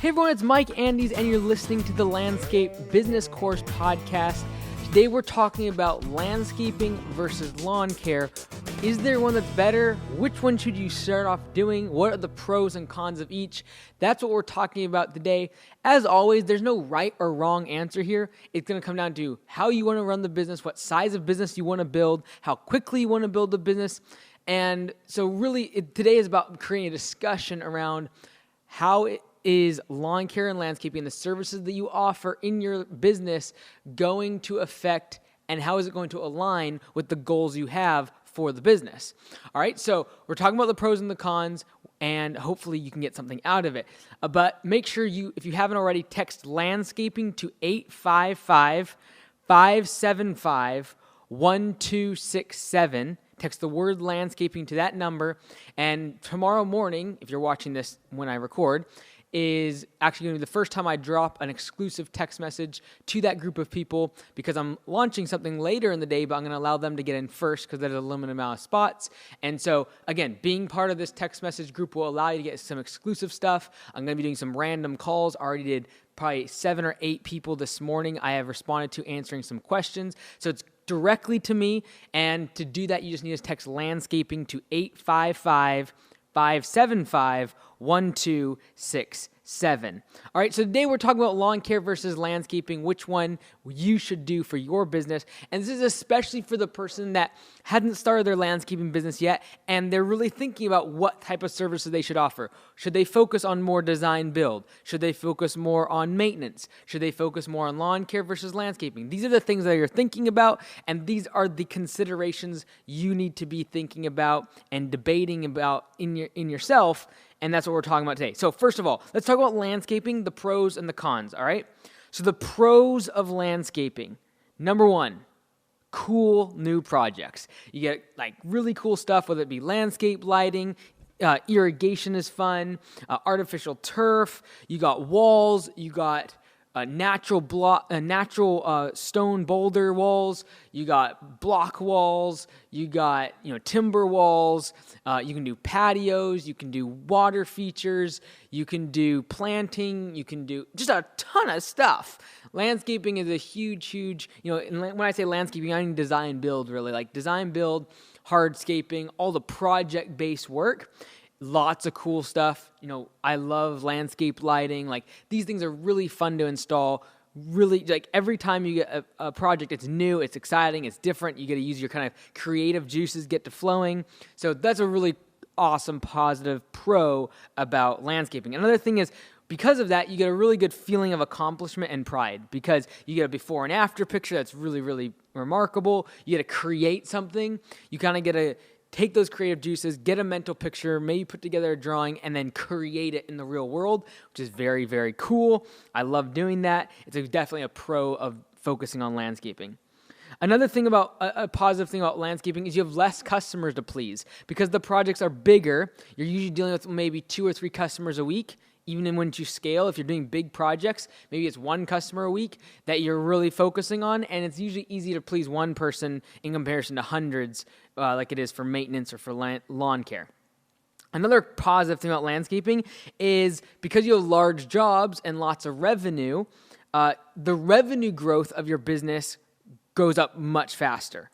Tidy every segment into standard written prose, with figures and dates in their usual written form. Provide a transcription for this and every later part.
Hey everyone, it's Mike Andes, and you're listening to the Landscape Business Course Podcast. Today we're talking about landscaping versus lawn care. Is there one that's better? Which one should you start off doing? What are the pros and cons of each? That's what we're talking about today. As always, there's no right or wrong answer here. It's going to come down to how you want to run the business, what size of business you want to build, how quickly you want to build the business. And so really, today is about creating a discussion around how it is lawn care and landscaping, the services that you offer in your business, going to affect, and how is it going to align with the goals you have for the business? All right, so we're talking about the pros and the cons, and hopefully you can get something out of it. But make sure you, if you haven't already, text landscaping to 855-575-1267. Text the word landscaping to that number, and tomorrow morning, if you're watching this when I record, is actually going to be the first time I drop an exclusive text message to that group of people, because I'm launching something later in the day, but I'm going to allow them to get in first because there's a limited amount of spots. And so, again, being part of this text message group will allow you to get some exclusive stuff. I'm going to be doing some random calls. I already did probably 7 or 8 people this morning I have responded to, answering some questions. So it's directly to me, and to do that, you just need to text landscaping to 855-575-1267. All right, so today we're talking about lawn care versus landscaping, which one you should do for your business. And this is especially for the person that hadn't started their landscaping business yet, and they're really thinking about what type of services they should offer. Should they focus on more design build? Should they focus more on maintenance? Should they focus more on lawn care versus landscaping? These are the things that you're thinking about, and these are the considerations you need to be thinking about and debating about in yourself. And that's what we're talking about today. So first of all, let's talk about landscaping, the pros and the cons, all right? So the pros of landscaping. Number one, cool new projects. You get like really cool stuff, whether it be landscape lighting, irrigation is fun, artificial turf, you got walls, you got natural stone boulder walls, you got block walls, you got timber walls, you can do patios, you can do water features, you can do planting, you can do just a ton of stuff. Landscaping is a huge, and when I say landscaping, I mean design build, really, like design build, hardscaping, all the project-based work. Lots of cool stuff. I love landscape lighting. Like, these things are really fun to install. Really, like, every time you get a project, it's new, it's exciting, it's different. You get to use your kind of creative juices, get to flowing. So that's a really awesome, positive pro about landscaping. Another thing is, because of that, you get a really good feeling of accomplishment and pride, because you get a before and after picture that's really, really remarkable. You get to create something. You kind of get to take those creative juices, get a mental picture, maybe put together a drawing, and then create it in the real world, which is very, very cool. I love doing that. It's definitely a pro of focusing on landscaping. Another thing about a positive thing about landscaping is you have less customers to please. Because the projects are bigger, you're usually dealing with maybe 2 or 3 customers a week. Even when you scale, if you're doing big projects, maybe it's 1 customer a week that you're really focusing on, and it's usually easy to please one person in comparison to hundreds, like it is for maintenance or for lawn care. Another positive thing about landscaping is, because you have large jobs and lots of revenue, the revenue growth of your business goes up much faster.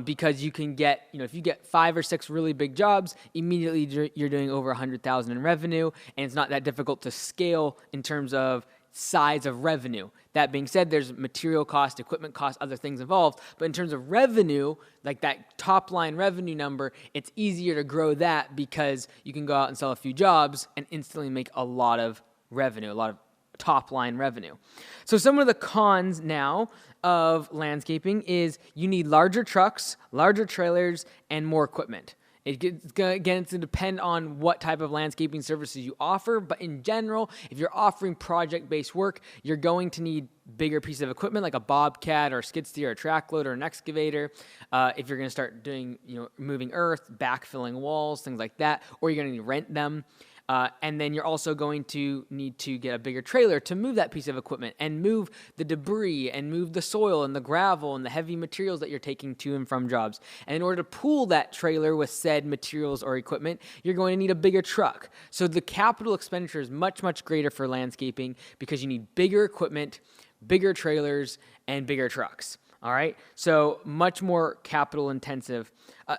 Because you can get, if you get 5 or 6 really big jobs, immediately you're doing over $100,000 in revenue, and it's not that difficult to scale in terms of size of revenue. That being said, there's material cost, equipment cost, other things involved, but in terms of revenue, like that top line revenue number, it's easier to grow that because you can go out and sell a few jobs and instantly make a lot of revenue, a lot of top line revenue. So some of the cons now of landscaping is you need larger trucks, larger trailers, and more equipment. It's going to depend on what type of landscaping services you offer, but in general, if you're offering project-based work, you're going to need bigger pieces of equipment like a bobcat or a skid steer or a track loader or an excavator. If you're going to start doing, moving earth, backfilling walls, things like that, or you're going to need to rent them. And then you're also going to need to get a bigger trailer to move that piece of equipment and move the debris and move the soil and the gravel and the heavy materials that you're taking to and from jobs. And in order to pool that trailer with said materials or equipment, you're going to need a bigger truck. So the capital expenditure is much, much greater for landscaping because you need bigger equipment, bigger trailers, and bigger trucks. All right, so much more capital intensive.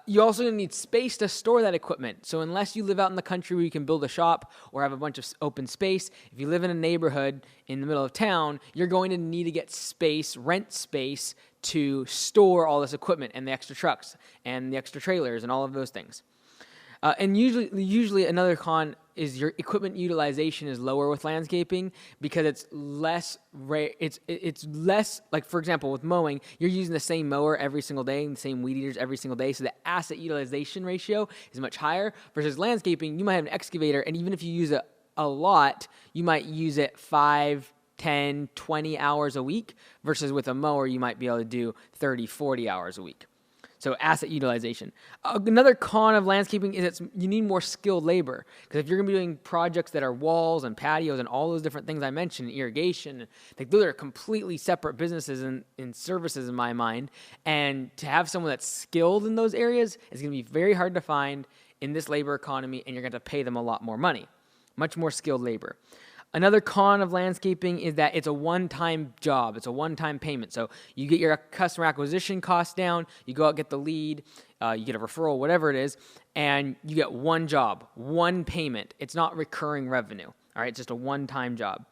You also need space to store that equipment. So unless you live out in the country where you can build a shop or have a bunch of open space, if you live in a neighborhood in the middle of town, you're going to need to get space, rent space to store all this equipment and the extra trucks and the extra trailers and all of those things. And usually another con is your equipment utilization is lower with landscaping because it's less it's less, like, for example, with mowing, you're using the same mower every single day and the same weed eaters every single day, so the asset utilization ratio is much higher. Versus landscaping, you might have an excavator, and even if you use it a lot, you might use it 5, 10, 20 hours a week, versus with a mower, you might be able to do 30, 40 hours a week. So asset utilization. Another con of landscaping is you need more skilled labor, because if you're going to be doing projects that are walls and patios and all those different things I mentioned, irrigation, like those are completely separate businesses and services in my mind. And to have someone that's skilled in those areas is going to be very hard to find in this labor economy, and you're going to pay them a lot more money, much more skilled labor. Another con of landscaping is that it's a one-time job. It's a one-time payment. So you get your customer acquisition costs down, you go out, get the lead, you get a referral, whatever it is, and you get one job, one payment. It's not recurring revenue. All right, it's just a one-time job.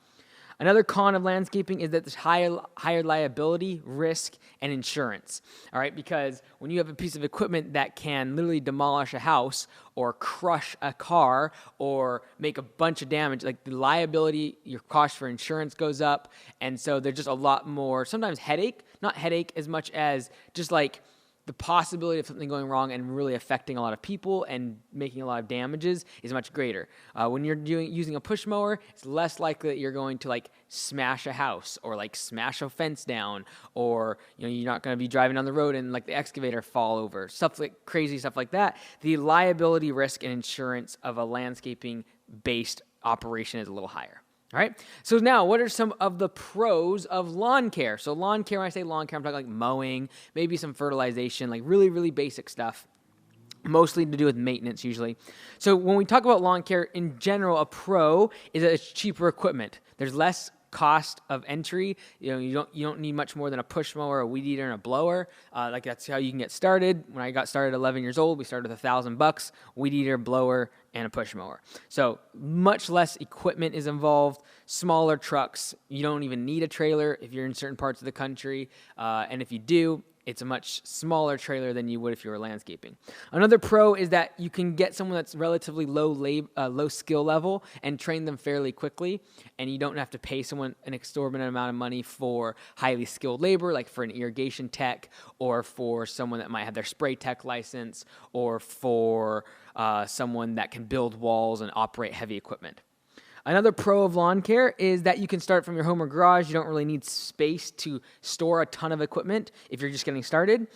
Another con of landscaping is that there's higher liability, risk, and insurance. All right, because when you have a piece of equipment that can literally demolish a house or crush a car or make a bunch of damage, like the liability, your cost for insurance goes up. And so there's just a lot more, sometimes headache, not headache as much as just like the possibility of something going wrong and really affecting a lot of people and making a lot of damages is much greater. When you're using a push mower, it's less likely that you're going to like smash a house or like smash a fence down, or you're not going to be driving on the road and like the excavator fall over, crazy stuff like that. The liability, risk, and insurance of a landscaping based operation is a little higher. All right. So now, what are some of the pros of lawn care? So lawn care, when I say lawn care, I'm talking like mowing, maybe some fertilization, like really, really basic stuff, mostly to do with maintenance usually. So when we talk about lawn care in general, a pro is that it's cheaper equipment. There's less cost of entry. You don't need much more than a push mower, a weed eater, and a blower. Like that's how you can get started. When I got started at 11 years old, we started with $1,000, weed eater, blower, and a push mower. So much less equipment is involved, smaller trucks. You don't even need a trailer if you're in certain parts of the country. And if you do, it's a much smaller trailer than you would if you were landscaping. Another pro is that you can get someone that's relatively low skill level and train them fairly quickly, and you don't have to pay someone an exorbitant amount of money for highly skilled labor, like for an irrigation tech, or for someone that might have their spray tech license, or for someone that can build walls and operate heavy equipment. Another pro of lawn care is that you can start from your home or garage. You don't really need space to store a ton of equipment if you're just getting started.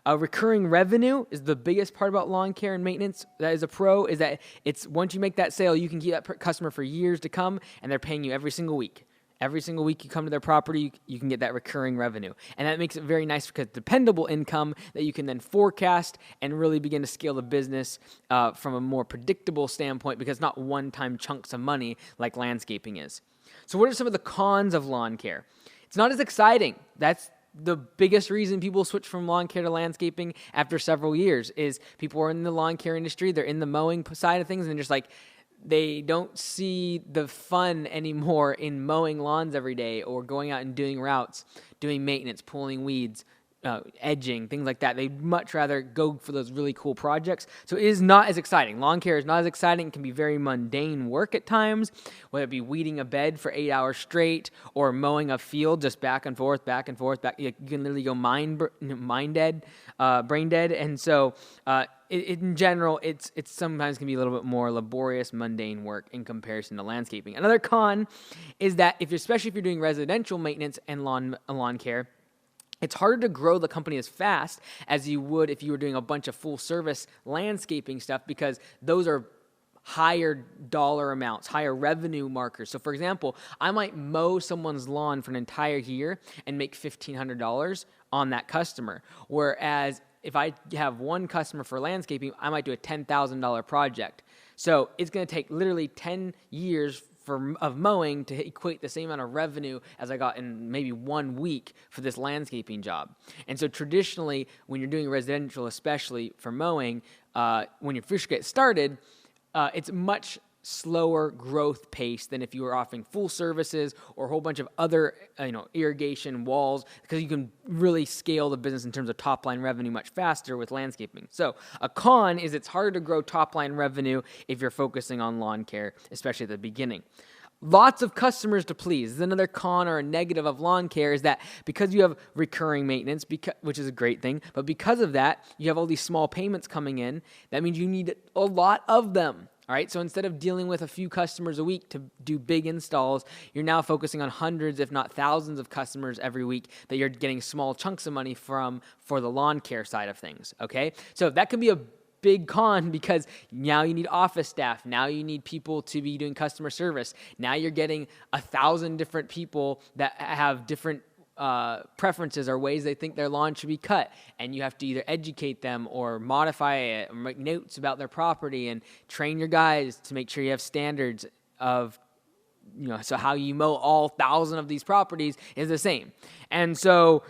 Recurring revenue is the biggest part about lawn care and maintenance. That is a pro, is that it's once you make that sale, you can keep that customer for years to come, and they're paying you every single week. Every single week you come to their property, you can get that recurring revenue. And that makes it very nice because dependable income that you can then forecast and really begin to scale the business from a more predictable standpoint, because it's not one-time chunks of money like landscaping is. So what are some of the cons of lawn care? It's not as exciting. That's the biggest reason people switch from lawn care to landscaping after several years is people are in the lawn care industry, they're in the mowing side of things, and they're just like, they don't see the fun anymore in mowing lawns every day or going out and doing routes, doing maintenance, pulling weeds, edging, things like that. They'd much rather go for those really cool projects. So it is not as exciting. Lawn care is not as exciting. It can be very mundane work at times, whether it be weeding a bed for 8 hours straight or mowing a field just back and forth. You can literally go brain dead. And so in general, it's sometimes can be a little bit more laborious, mundane work in comparison to landscaping. Another con is that especially if you're doing residential maintenance and lawn care, it's harder to grow the company as fast as you would if you were doing a bunch of full service landscaping stuff, because those are higher dollar amounts, higher revenue markers. So for example, I might mow someone's lawn for an entire year and make $1,500 on that customer. Whereas if I have one customer for landscaping, I might do a $10,000 project. So it's going to take literally 10 years of mowing to equate the same amount of revenue as I got in maybe 1 week for this landscaping job. And so traditionally, when you're doing residential, especially for mowing, when you first get started, it's much slower growth pace than if you were offering full services or a whole bunch of other, irrigation walls, because you can really scale the business in terms of top line revenue much faster with landscaping. So a con is it's harder to grow top line revenue if you're focusing on lawn care, especially at the beginning. Lots of customers to please. This is another con or a negative of lawn care, is that because you have recurring maintenance, which is a great thing, but because of that, you have all these small payments coming in. That means you need a lot of them. All right, so instead of dealing with a few customers a week to do big installs, you're now focusing on hundreds, if not thousands of customers every week that you're getting small chunks of money from for the lawn care side of things, okay? So that can be a big con, because now you need office staff. Now you need people to be doing customer service. Now you're getting 1,000 different people that have different preferences or ways they think their lawn should be cut, and you have to either educate them or modify it or make notes about their property and train your guys to make sure you have standards of, so how you mow all 1,000 of these properties is the same. And so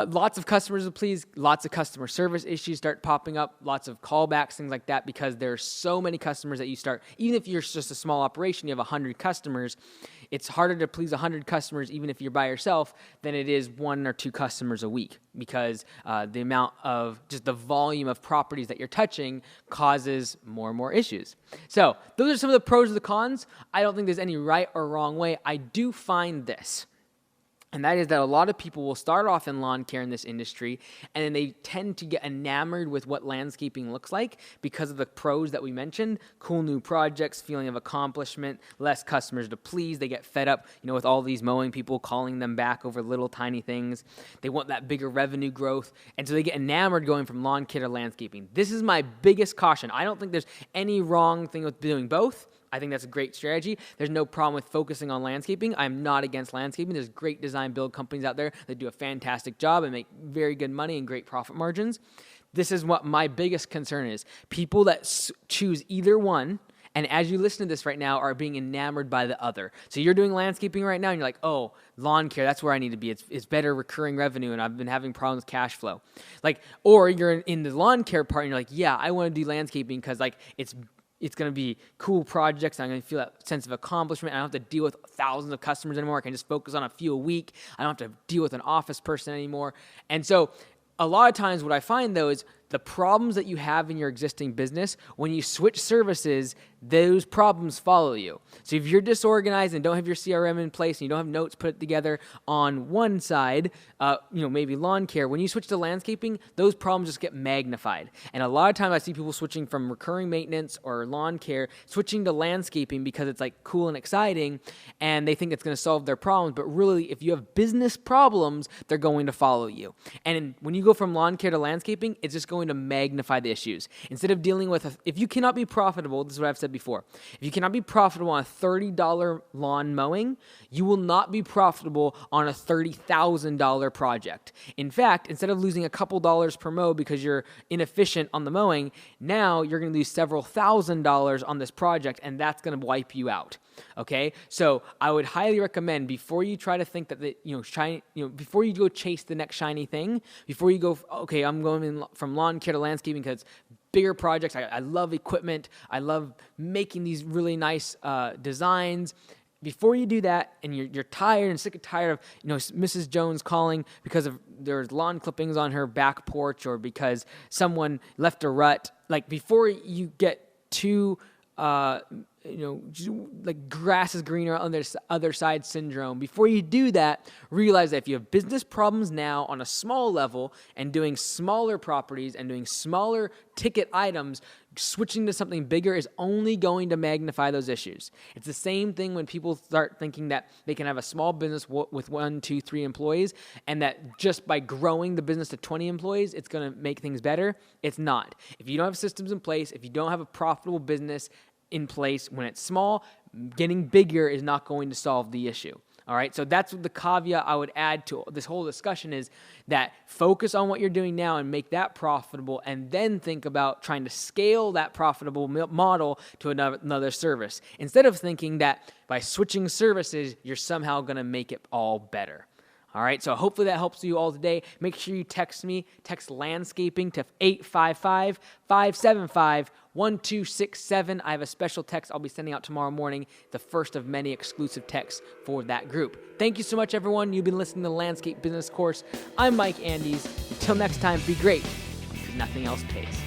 lots of customers to please, lots of customer service issues start popping up, lots of callbacks, things like that, because there's so many customers that you start, even if you're just a small operation, you have 100 customers, it's harder to please 100 customers, even if you're by yourself, than it is 1 or 2 customers a week, because the amount of just the volume of properties that you're touching causes more and more issues. So those are some of the pros and the cons. I don't think there's any right or wrong way. I do find this, and that is that a lot of people will start off in lawn care in this industry, and then they tend to get enamored with what landscaping looks like because of the pros that we mentioned: cool new projects, feeling of accomplishment, less customers to please. They get fed up, with all these mowing people calling them back over little tiny things. They want that bigger revenue growth, and so they get enamored going from lawn care to landscaping. This is my biggest caution. I don't think there's any wrong thing with doing both. I think that's a great strategy. There's no problem with focusing on landscaping. I'm not against landscaping. There's great design build companies out there that do a fantastic job and make very good money and great profit margins. This is what my biggest concern is. People that choose either one, and as you listen to this right now, are being enamored by the other. So you're doing landscaping right now, and you're like, oh, lawn care, that's where I need to be. It's better recurring revenue, and I've been having problems with cash flow. Or you're in the lawn care part, and you're like, yeah, I want to do landscaping because it's going to be cool projects. I'm going to feel that sense of accomplishment. I don't have to deal with thousands of customers anymore. I can just focus on a few a week. I don't have to deal with an office person anymore. And so a lot of times what I find, though, is the problems that you have in your existing business, when you switch services, those problems follow you. So if you're disorganized and don't have your CRM in place and you don't have notes put together on one side, maybe lawn care, when you switch to landscaping, those problems just get magnified. And a lot of times I see people switching from recurring maintenance or lawn care, switching to landscaping because it's cool and exciting, and they think it's going to solve their problems. But really, if you have business problems, they're going to follow you. And when you go from lawn care to landscaping, it's just going to magnify the issues. Instead of dealing with, if you cannot be profitable, this is what I've said before, if you cannot be profitable on a $30 lawn mowing, you will not be profitable on a $30,000 project. In fact, instead of losing a couple dollars per mow because you're inefficient on the mowing, now you're going to lose several $1,000s on this project, and that's going to wipe you out. Okay, so I would highly recommend, before you try to think that before you go chase the next shiny thing, before you go, okay, I'm going from lawn care to landscaping because it's bigger projects. I love equipment. I love making these really nice designs. Before you do that, and you're tired and sick and tired of Mrs. Jones calling because there's lawn clippings on her back porch, or because someone left a rut, before you get too grass is greener on the other side syndrome. Before you do that, realize that if you have business problems now on a small level and doing smaller properties and doing smaller ticket items, switching to something bigger is only going to magnify those issues. It's the same thing when people start thinking that they can have a small business with 1, 2, 3 employees, and that just by growing the business to 20 employees, it's going to make things better. It's not. If you don't have systems in place, if you don't have a profitable business, in place. When it's small, getting bigger is not going to solve the issue. All right, so that's the caveat I would add to this whole discussion is that focus on what you're doing now and make that profitable, and then think about trying to scale that profitable model to another service, instead of thinking that by switching services, you're somehow going to make it all better. All right, so hopefully that helps you all today. Make sure you text landscaping to 855-575-1267. I have a special text I'll be sending out tomorrow morning, the first of many exclusive texts for that group. Thank you so much, everyone. You've been listening to the Landscape Business Course. I'm Mike Andes. Until next time, be great, because nothing else pays.